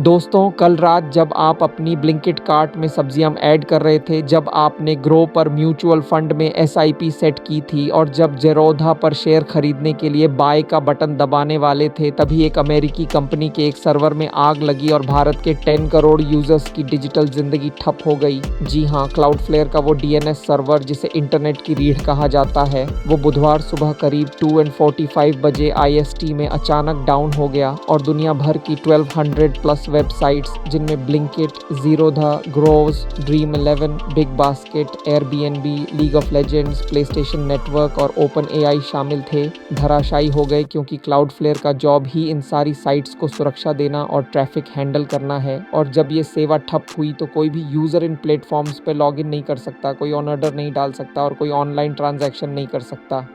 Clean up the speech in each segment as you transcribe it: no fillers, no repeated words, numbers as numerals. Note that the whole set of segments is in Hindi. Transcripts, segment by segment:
दोस्तों, कल रात जब आप अपनी ब्लिंकिट कार्ट में सब्जियां ऐड कर रहे थे, जब आपने ग्रो पर म्यूचुअल फंड में एसआईपी सेट की थी और जब जेरोधा पर शेयर खरीदने के लिए बाय का बटन दबाने वाले थे, तभी एक अमेरिकी कंपनी के एक सर्वर में आग लगी और भारत के 10 करोड़ यूजर्स की डिजिटल जिंदगी ठप हो गई। जी हाँ, क्लाउडफ्लेयर का वो डीएनएस सर्वर जिसे इंटरनेट की रीढ़ कहा जाता है, वो बुधवार सुबह करीब 2:45 बजे IST में अचानक डाउन हो गया और दुनिया भर की 1200 प्लस वेबसाइट्स जिनमें Blinkit, Zerodha, groves, Dream11, big basket, Airbnb, league of legends, PlayStation network और ओपन एआई शामिल थे, धराशायी हो गए क्योंकि क्लाउडफ्लेयर का जॉब ही इन सारी साइट्स को सुरक्षा देना और ट्रैफिक हैंडल करना है। और जब ये सेवा ठप हुई तो कोई भी यूज़र इन प्लेटफॉर्म्स पर लॉगिन नहीं कर सकता, कोई ऑन ऑर्डर नहीं डाल सकता और कोई ऑनलाइन ट्रांजैक्शन नहीं कर सकता।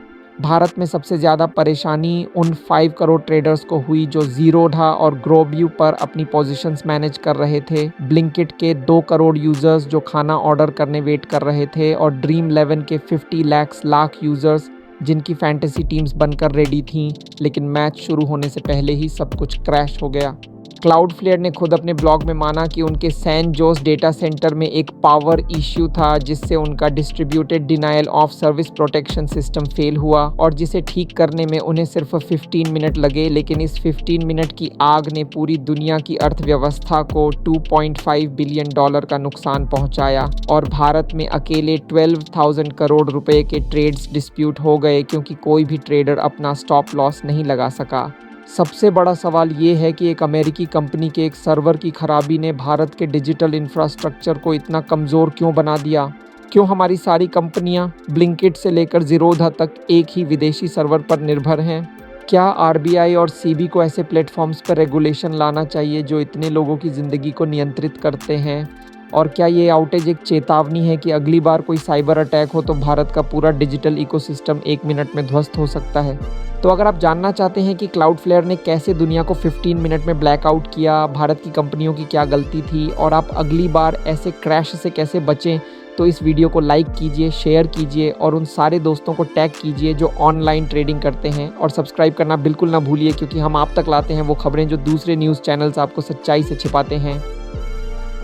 भारत में सबसे ज़्यादा परेशानी उन 5 करोड़ ट्रेडर्स को हुई जो ज़ीरोधा और ग्रोव्यू पर अपनी पोजीशंस मैनेज कर रहे थे, ब्लिंकिट के 2 करोड़ यूज़र्स जो खाना ऑर्डर करने वेट कर रहे थे और ड्रीम11 के 50 लाख यूज़र्स जिनकी फैंटेसी टीम्स बनकर रेडी थीं, लेकिन मैच शुरू होने से पहले ही सब कुछ क्रैश हो गया। क्लाउडफ्लेयर ने खुद अपने ब्लॉग में माना कि उनके सैन जोस डेटा सेंटर में एक पावर इश्यू था जिससे उनका distributed denial of service protection system fail हुआ और जिसे ठीक करने में उन्हें सिर्फ 15 मिनट लगे, लेकिन इस 15 मिनट की आग ने पूरी दुनिया की अर्थव्यवस्था को $2.5 बिलियन का नुकसान पहुंचाया और भारत में अकेले 12,000 करोड़ रुपए के ट्रेड्स डिस्प्यूट हो गए क्योंकि कोई भी ट्रेडर अपना स्टॉप लॉस नहीं लगा सका। सबसे बड़ा सवाल ये है कि एक अमेरिकी कंपनी के एक सर्वर की खराबी ने भारत के डिजिटल इंफ्रास्ट्रक्चर को इतना कमज़ोर क्यों बना दिया? क्यों हमारी सारी कंपनियां ब्लिंकिट से लेकर ज़ीरोधा तक एक ही विदेशी सर्वर पर निर्भर हैं? क्या RBI और SEBI को ऐसे प्लेटफॉर्म्स पर रेगुलेशन लाना चाहिए जो इतने लोगों की ज़िंदगी को नियंत्रित करते हैं? और क्या ये आउटेज एक चेतावनी है कि अगली बार कोई साइबर अटैक हो तो भारत का पूरा डिजिटल इकोसिस्टम 1 मिनट में ध्वस्त हो सकता है? तो अगर आप जानना चाहते हैं कि क्लाउडफ्लेयर ने कैसे दुनिया को 15 मिनट में ब्लैकआउट किया, भारत की कंपनियों की क्या गलती थी और आप अगली बार ऐसे क्रैश से कैसे बचें, तो इस वीडियो को लाइक कीजिए, शेयर कीजिए और उन सारे दोस्तों को टैग कीजिए जो ऑनलाइन ट्रेडिंग करते हैं और सब्सक्राइब करना बिल्कुल ना भूलिए क्योंकि हम आप तक लाते हैं वो खबरें जो दूसरे न्यूज़ चैनल्स आपको सच्चाई से छिपाते हैं।